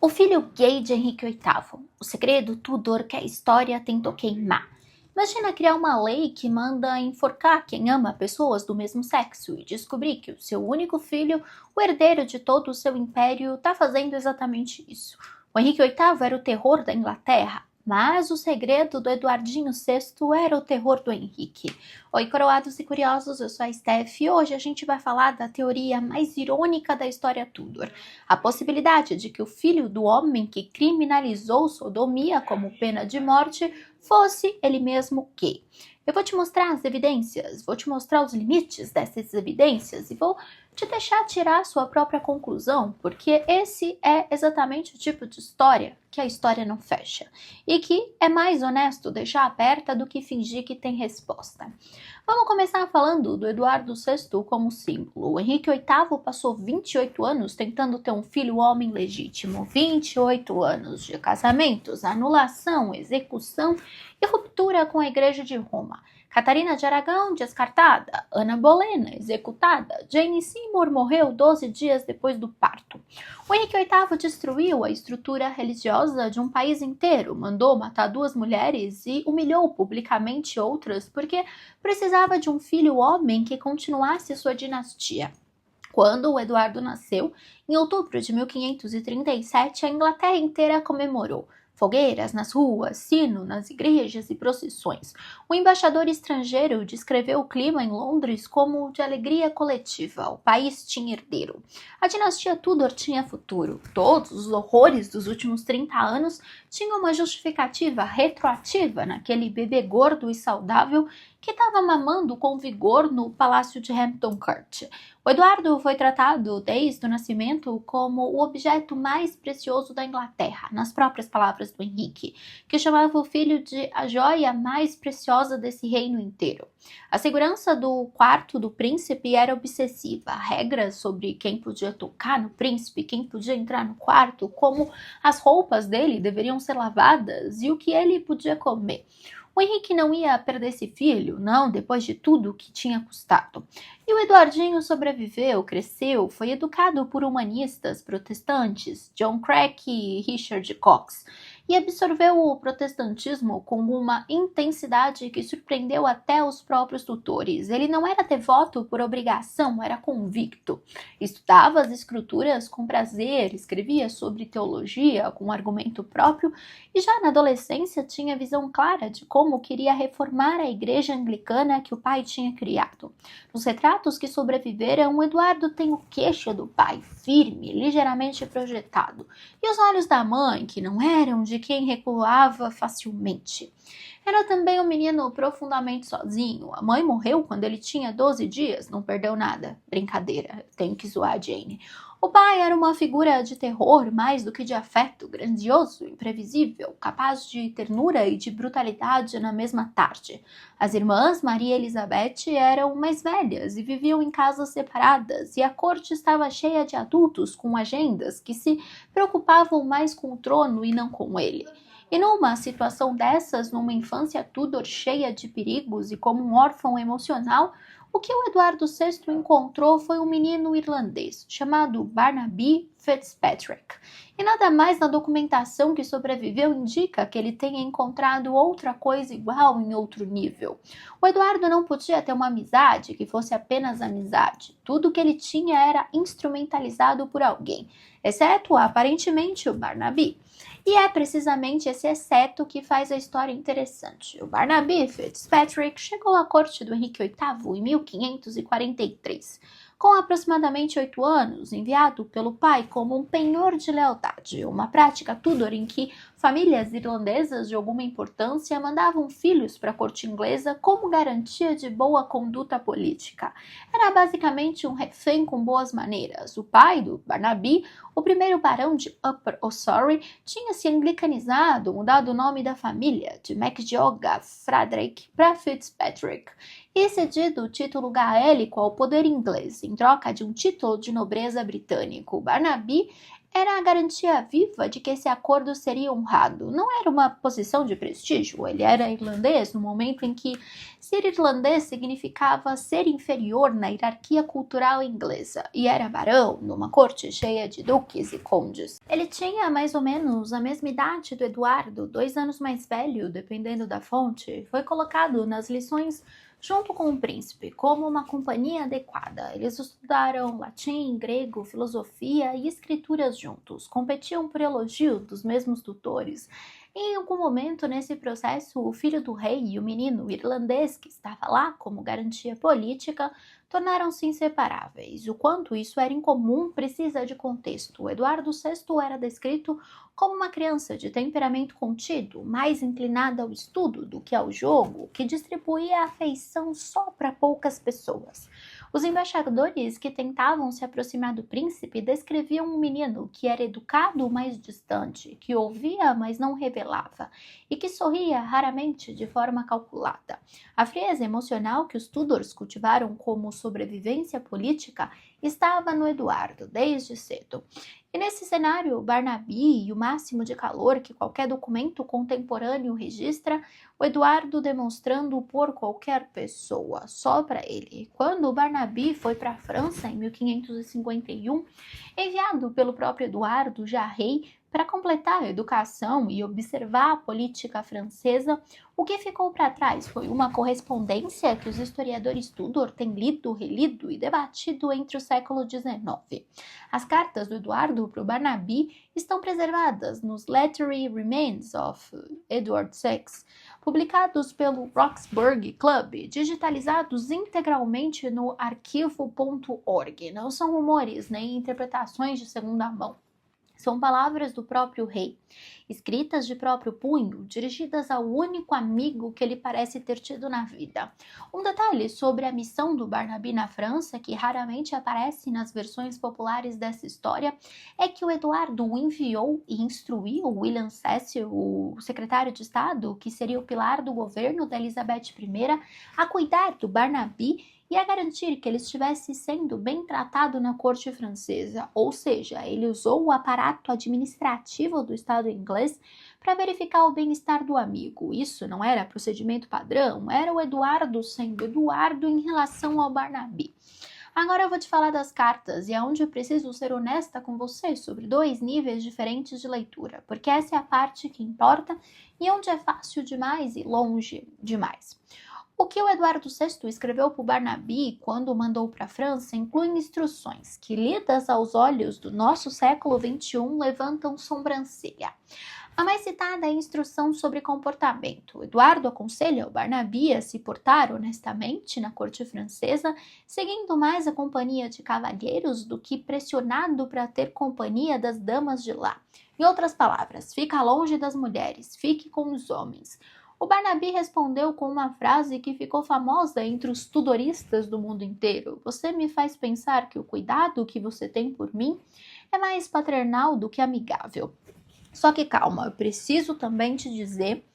O filho gay de Henrique VIII, o segredo Tudor que a história tentou queimar. Imagina criar uma lei que manda enforcar quem ama pessoas do mesmo sexo e descobrir que o seu único filho, o herdeiro de todo o seu império, está fazendo exatamente isso. O Henrique VIII era o terror da Inglaterra, mas o segredo do Eduardinho VI era o terror do Henrique. Oi, coroados e curiosos, eu sou a Steph e hoje a gente vai falar da teoria mais irônica da história Tudor. A possibilidade de que o filho do homem que criminalizou sodomia como pena de morte fosse ele mesmo gay. Eu vou te mostrar as evidências, vou te mostrar os limites dessas evidências e vou te deixar tirar sua própria conclusão, porque esse é exatamente o tipo de história que a história não fecha e que é mais honesto deixar aberta do que fingir que tem resposta. Vamos começar falando do Eduardo VI como símbolo. O Henrique VIII passou 28 anos tentando ter um filho homem legítimo. 28 anos de casamentos, anulação, execução e ruptura com a Igreja de Roma. Catarina de Aragão, descartada. Ana Bolena, executada. Jane Seymour morreu 12 dias depois do parto. O Henrique VIII destruiu a estrutura religiosa de um país inteiro, mandou matar 2 mulheres e humilhou publicamente outras porque precisava de um filho homem que continuasse sua dinastia. Quando o Eduardo nasceu, em outubro de 1537, a Inglaterra inteira comemorou. Fogueiras nas ruas, sino nas igrejas e procissões. O embaixador estrangeiro descreveu o clima em Londres como de alegria coletiva. O país tinha herdeiro. A dinastia Tudor tinha futuro. Todos os horrores dos últimos 30 anos tinham uma justificativa retroativa naquele bebê gordo e saudável que estava mamando com vigor no palácio de Hampton Court. O Eduardo foi tratado desde o nascimento como o objeto mais precioso da Inglaterra, nas próprias palavras do Henrique, que chamava o filho de a joia mais preciosa desse reino inteiro. A segurança do quarto do príncipe era obsessiva. Regras sobre quem podia tocar no príncipe, quem podia entrar no quarto, como as roupas dele deveriam ser lavadas e o que ele podia comer. O Henrique não ia perder esse filho, não, depois de tudo que tinha custado. E o Eduardinho sobreviveu, cresceu, foi educado por humanistas protestantes, John Craik e Richard Cox, e absorveu o protestantismo com uma intensidade que surpreendeu até os próprios tutores. Ele não era devoto por obrigação, era convicto. Estudava as escrituras com prazer, escrevia sobre teologia com argumento próprio e já na adolescência tinha visão clara de como queria reformar a igreja anglicana que o pai tinha criado. Nos retratos que sobreviveram, Eduardo tem o queixo do pai, firme, ligeiramente projetado, e os olhos da mãe, que não eram de quem recuava facilmente. Era também um menino profundamente sozinho. A mãe morreu quando ele tinha 12 dias, não perdeu nada. Brincadeira, tenho que zoar a Jane. O pai era uma figura de terror mais do que de afeto, grandioso, imprevisível, capaz de ternura e de brutalidade na mesma tarde. As irmãs Maria e Elizabeth eram mais velhas e viviam em casas separadas, e a corte estava cheia de adultos com agendas que se preocupavam mais com o trono e não com ele. E numa situação dessas, numa infância Tudor cheia de perigos e como um órfão emocional, o que o Eduardo VI encontrou foi um menino irlandês, chamado Barnaby Fitzpatrick. E nada mais na documentação que sobreviveu indica que ele tenha encontrado outra coisa igual em outro nível. O Eduardo não podia ter uma amizade que fosse apenas amizade. Tudo que ele tinha era instrumentalizado por alguém, exceto, aparentemente, o Barnaby. E é precisamente esse exceto que faz a história interessante. O Barnaby Fitzpatrick chegou à corte do Henrique VIII em 1543. Com aproximadamente 8 anos, enviado pelo pai como um penhor de lealdade, uma prática Tudor em que famílias irlandesas de alguma importância mandavam filhos para a corte inglesa como garantia de boa conduta política. Era basicamente um refém com boas maneiras. O pai do Barnaby, o primeiro barão de Upper Ossory, tinha se anglicanizado, mudado o nome da família de MacGeoghegan Fraderick para Fitzpatrick e cedido o título gaélico ao poder inglês, em troca de um título de nobreza britânico. Barnaby Era a garantia viva de que esse acordo seria honrado. Não era uma posição de prestígio. Ele era irlandês no momento em que ser irlandês significava ser inferior na hierarquia cultural inglesa, e era barão numa corte cheia de duques e condes. Ele tinha mais ou menos a mesma idade do Eduardo, 2 anos mais velho, dependendo da fonte. Foi colocado nas lições junto com o príncipe, como uma companhia adequada. Eles estudaram latim, grego, filosofia e escrituras juntos, competiam por elogio dos mesmos tutores. Em algum momento nesse processo, o filho do rei e o menino irlandês que estava lá como garantia política tornaram-se inseparáveis. O quanto isso era incomum precisa de contexto. Eduardo VI era descrito como uma criança de temperamento contido, mais inclinada ao estudo do que ao jogo, que distribuía a afeição só para poucas pessoas. Os embaixadores que tentavam se aproximar do príncipe descreviam um menino que era educado, mas distante, que ouvia, mas não revelava, e que sorria raramente de forma calculada. A frieza emocional que os Tudors cultivaram como sobrevivência política estava no Eduardo desde cedo. E nesse cenário, Barnaby e o máximo de calor que qualquer documento contemporâneo registra, o Eduardo demonstrando por qualquer pessoa, só para ele. Quando Barnaby foi para a França em 1551, enviado pelo próprio Eduardo, já rei, para completar a educação e observar a política francesa, o que ficou para trás foi uma correspondência que os historiadores Tudor têm lido, relido e debatido entre o século XIX. As cartas do Eduardo para o Barnaby estão preservadas nos Literary Remains of Edward VI, publicados pelo Roxburgh Club, digitalizados integralmente no arquivo.org. Não são rumores nem interpretações de segunda mão. São palavras do próprio rei, escritas de próprio punho, dirigidas ao único amigo que ele parece ter tido na vida. Um detalhe sobre a missão do Barnaby na França, que raramente aparece nas versões populares dessa história, é que o Eduardo o enviou e instruiu William Cecil, o secretário de Estado, que seria o pilar do governo da Elizabeth I, a cuidar do Barnaby e a garantir que ele estivesse sendo bem tratado na corte francesa, ou seja, ele usou o aparato administrativo do Estado inglês para verificar o bem-estar do amigo. Isso não era procedimento padrão, era o Eduardo sendo Eduardo em relação ao Barnaby. Agora eu vou te falar das cartas e é onde eu preciso ser honesta com você sobre 2 níveis diferentes de leitura, porque essa é a parte que importa e onde é fácil demais e longe demais. O que o Eduardo VI escreveu para o Barnaby quando o mandou para a França inclui instruções que, lidas aos olhos do nosso século XXI, levantam sobrancelha. A mais citada é a instrução sobre comportamento. Eduardo aconselha o Barnaby a se portar honestamente na corte francesa, seguindo mais a companhia de cavalheiros do que pressionado para ter companhia das damas de lá. Em outras palavras, fica longe das mulheres, fique com os homens. O Barnaby respondeu com uma frase que ficou famosa entre os tudoristas do mundo inteiro. Você me faz pensar que o cuidado que você tem por mim é mais paternal do que amigável. Só que calma, eu preciso também te dizer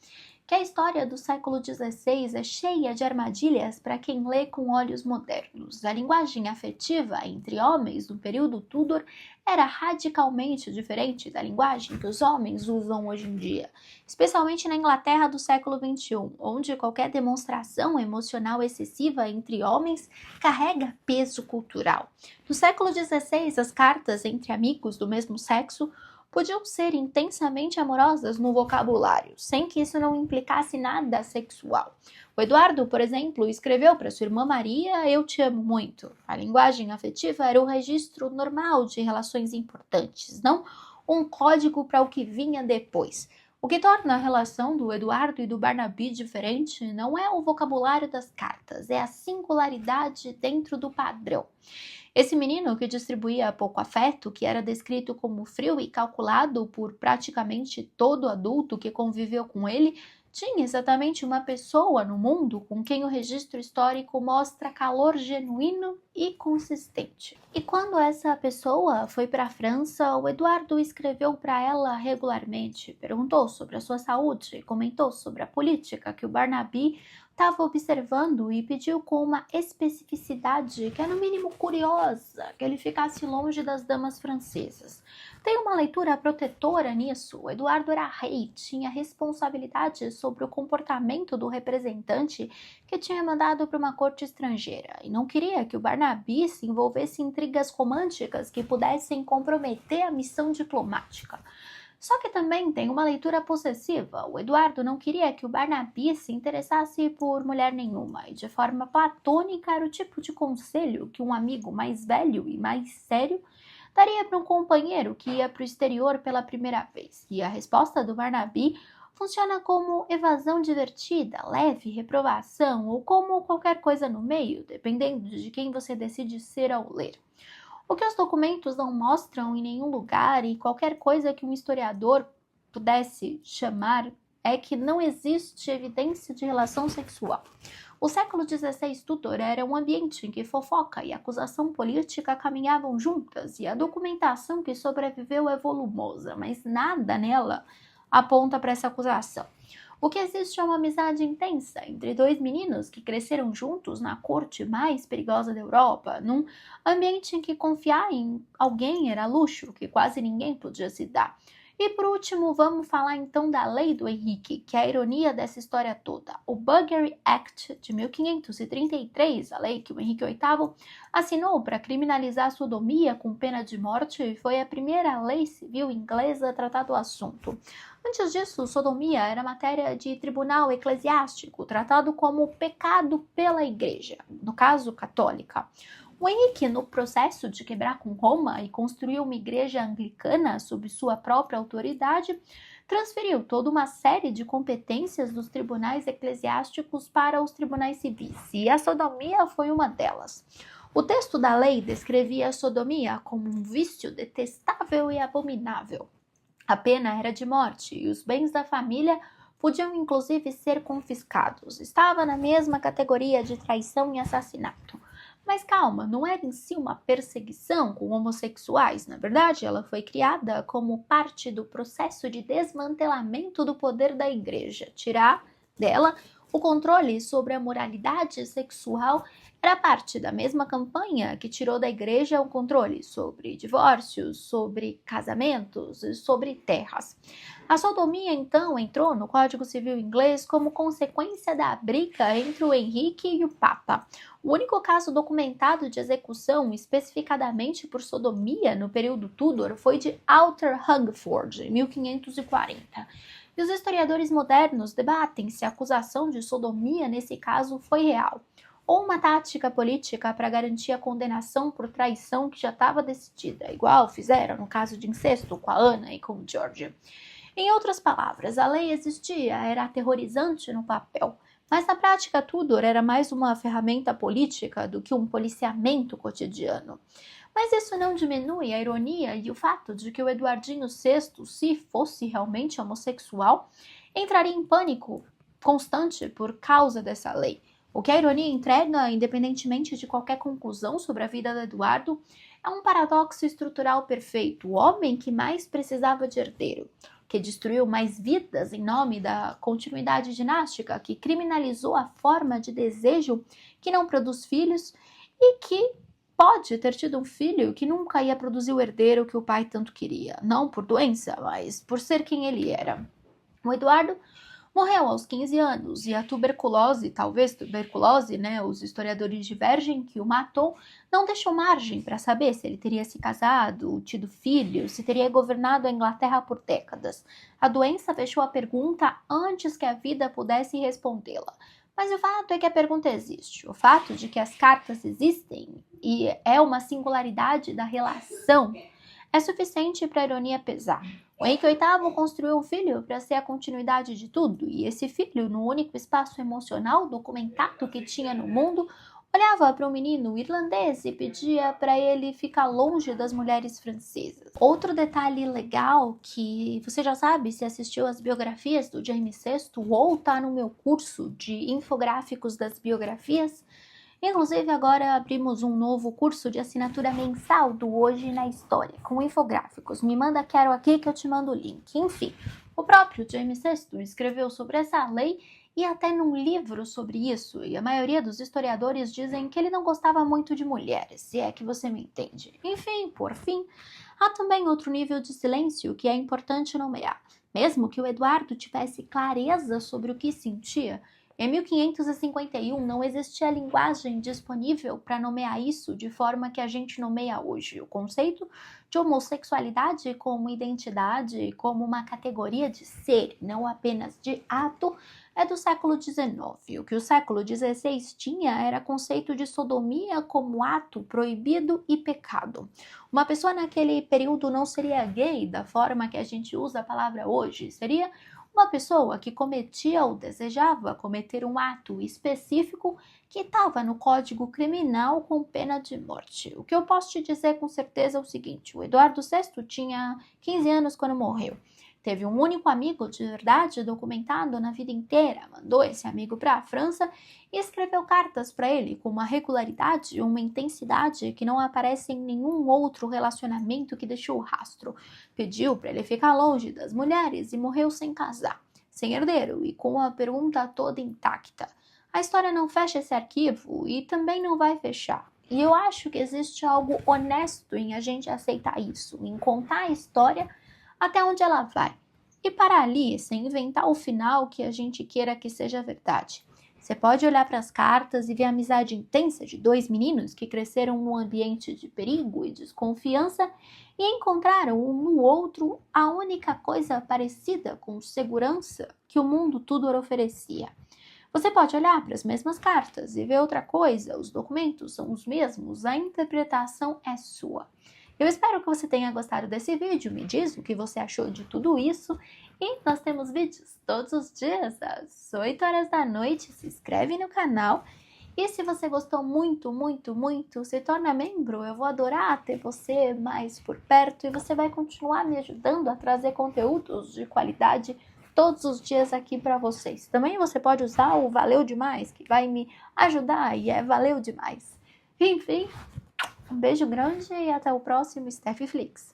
que a história do século XVI é cheia de armadilhas para quem lê com olhos modernos. A linguagem afetiva entre homens no período Tudor era radicalmente diferente da linguagem que os homens usam hoje em dia, especialmente na Inglaterra do século XXI, onde qualquer demonstração emocional excessiva entre homens carrega peso cultural. No século XVI, as cartas entre amigos do mesmo sexo podiam ser intensamente amorosas no vocabulário, sem que isso não implicasse nada sexual. O Eduardo, por exemplo, escreveu para sua irmã Maria: "Eu te amo muito". A linguagem afetiva era o registro normal de relações importantes, não um código para o que vinha depois. O que torna a relação do Eduardo e do Barnaby diferente não é o vocabulário das cartas, é a singularidade dentro do padrão. Esse menino que distribuía pouco afeto, que era descrito como frio e calculado por praticamente todo adulto que conviveu com ele, tinha exatamente uma pessoa no mundo com quem o registro histórico mostra calor genuíno e consistente. E quando essa pessoa foi para a França, o Eduardo escreveu para ela regularmente, perguntou sobre a sua saúde, comentou sobre a política que o Barnaby estava observando e pediu com uma especificidade que é no mínimo curiosa que ele ficasse longe das damas francesas. Tem uma leitura protetora nisso. O Eduardo era rei, tinha responsabilidade sobre o comportamento do representante que tinha mandado para uma corte estrangeira e não queria que o Barnaby se envolvesse em intrigas românticas que pudessem comprometer a missão diplomática. Só que também tem uma leitura possessiva. O Eduardo não queria que o Barnaby se interessasse por mulher nenhuma, e de forma platônica era o tipo de conselho que um amigo mais velho e mais sério daria para um companheiro que ia para o exterior pela primeira vez. E a resposta do Barnaby funciona como evasão divertida, leve reprovação ou como qualquer coisa no meio, dependendo de quem você decide ser ao ler. O que os documentos não mostram em nenhum lugar e qualquer coisa que um historiador pudesse chamar é que não existe evidência de relação sexual. O século XVI Tudor era um ambiente em que fofoca e acusação política caminhavam juntas e a documentação que sobreviveu é volumosa, mas nada nela aponta para essa acusação. O que existe é uma amizade intensa entre dois meninos que cresceram juntos na corte mais perigosa da Europa, num ambiente em que confiar em alguém era luxo que quase ninguém podia se dar. E por último, vamos falar então da Lei do Henrique, que é a ironia dessa história toda. O Buggery Act de 1533, a lei que o Henrique VIII assinou para criminalizar a sodomia com pena de morte, foi a primeira lei civil inglesa a tratar do assunto. Antes disso, sodomia era matéria de tribunal eclesiástico, tratado como pecado pela Igreja, no caso católica. O Henrique, no processo de quebrar com Roma e construir uma igreja anglicana sob sua própria autoridade, transferiu toda uma série de competências dos tribunais eclesiásticos para os tribunais civis, e a sodomia foi uma delas. O texto da lei descrevia a sodomia como um vício detestável e abominável. A pena era de morte e os bens da família podiam inclusive ser confiscados. Estava na mesma categoria de traição e assassinato. Mas calma, não era em si uma perseguição com homossexuais. Na verdade, ela foi criada como parte do processo de desmantelamento do poder da igreja. Tirar dela o controle sobre a moralidade sexual era parte da mesma campanha que tirou da igreja o controle sobre divórcios, sobre casamentos e sobre terras. A sodomia, então, entrou no Código Civil inglês como consequência da briga entre o Henrique e o Papa. O único caso documentado de execução especificadamente por sodomia no período Tudor foi de Arthur Hungerford, em 1540. E os historiadores modernos debatem se a acusação de sodomia nesse caso foi real, ou uma tática política para garantir a condenação por traição que já estava decidida, igual fizeram no caso de incesto com a Ana e com o George. Em outras palavras, a lei existia, era aterrorizante no papel, mas na prática Tudor era mais uma ferramenta política do que um policiamento cotidiano. Mas isso não diminui a ironia e o fato de que o Eduardinho VI, se fosse realmente homossexual, entraria em pânico constante por causa dessa lei. O que a ironia entrega, independentemente de qualquer conclusão sobre a vida de Eduardo, é um paradoxo estrutural perfeito. O homem que mais precisava de herdeiro, que destruiu mais vidas em nome da continuidade dinástica, que criminalizou a forma de desejo que não produz filhos e que pode ter tido um filho que nunca ia produzir o herdeiro que o pai tanto queria. Não por doença, mas por ser quem ele era. O Eduardo morreu aos 15 anos e a tuberculose, os historiadores divergem que o matou, não deixou margem para saber se ele teria se casado, tido filhos, se teria governado a Inglaterra por décadas. A doença fechou a pergunta antes que a vida pudesse respondê-la. Mas o fato é que a pergunta existe. O fato de que as cartas existem e é uma singularidade da relação é suficiente para a ironia pesar. O Henrique VIII construiu um filho para ser a continuidade de tudo, e esse filho, no único espaço emocional documentado que tinha no mundo, olhava para um menino irlandês e pedia para ele ficar longe das mulheres francesas. Outro detalhe legal que você já sabe se assistiu às biografias do Jaime VI ou está no meu curso de infográficos das biografias, Inclusive, agora abrimos um novo curso de assinatura mensal do Hoje na História, com infográficos. Me manda quero aqui que eu te mando o link. Enfim, o próprio Jaime VI escreveu sobre essa lei e até num livro sobre isso, e a maioria dos historiadores dizem que ele não gostava muito de mulheres, se é que você me entende. Enfim, por fim, há também outro nível de silêncio que é importante nomear. Mesmo que o Eduardo tivesse clareza sobre o que sentia, em 1551 não existia linguagem disponível para nomear isso de forma que a gente nomeia hoje. O conceito de homossexualidade como identidade, como uma categoria de ser, não apenas de ato, é do século XIX. O que o século XVI tinha era conceito de sodomia como ato proibido e pecado. Uma pessoa naquele período não seria gay da forma que a gente usa a palavra hoje, seria uma pessoa que cometia ou desejava cometer um ato específico que estava no Código Criminal com pena de morte. O que eu posso te dizer com certeza é o seguinte: o Eduardo VI tinha 15 anos quando morreu. Teve um único amigo de verdade documentado na vida inteira, mandou esse amigo para a França e escreveu cartas para ele com uma regularidade e uma intensidade que não aparece em nenhum outro relacionamento que deixou rastro. Pediu para ele ficar longe das mulheres e morreu sem casar, sem herdeiro e com a pergunta toda intacta. A história não fecha esse arquivo e também não vai fechar. E eu acho que existe algo honesto em a gente aceitar isso, em contar a história até onde ela vai. E parar ali, sem inventar o final que a gente queira que seja verdade. Você pode olhar para as cartas e ver a amizade intensa de dois meninos que cresceram num ambiente de perigo e desconfiança e encontraram um no outro a única coisa parecida com segurança que o mundo tudo oferecia. Você pode olhar para as mesmas cartas e ver outra coisa, os documentos são os mesmos, a interpretação é sua. Eu espero que você tenha gostado desse vídeo, me diz o que você achou de tudo isso. E nós temos vídeos todos os dias, às 8 horas da noite, se inscreve no canal. E se você gostou muito, muito, muito, se torna membro, eu vou adorar ter você mais por perto. E você vai continuar me ajudando a trazer conteúdos de qualidade todos os dias aqui para vocês. Também você pode usar o Valeu Demais, que vai me ajudar e é Valeu Demais. Enfim. Um beijo grande e até o próximo Steffi Flix.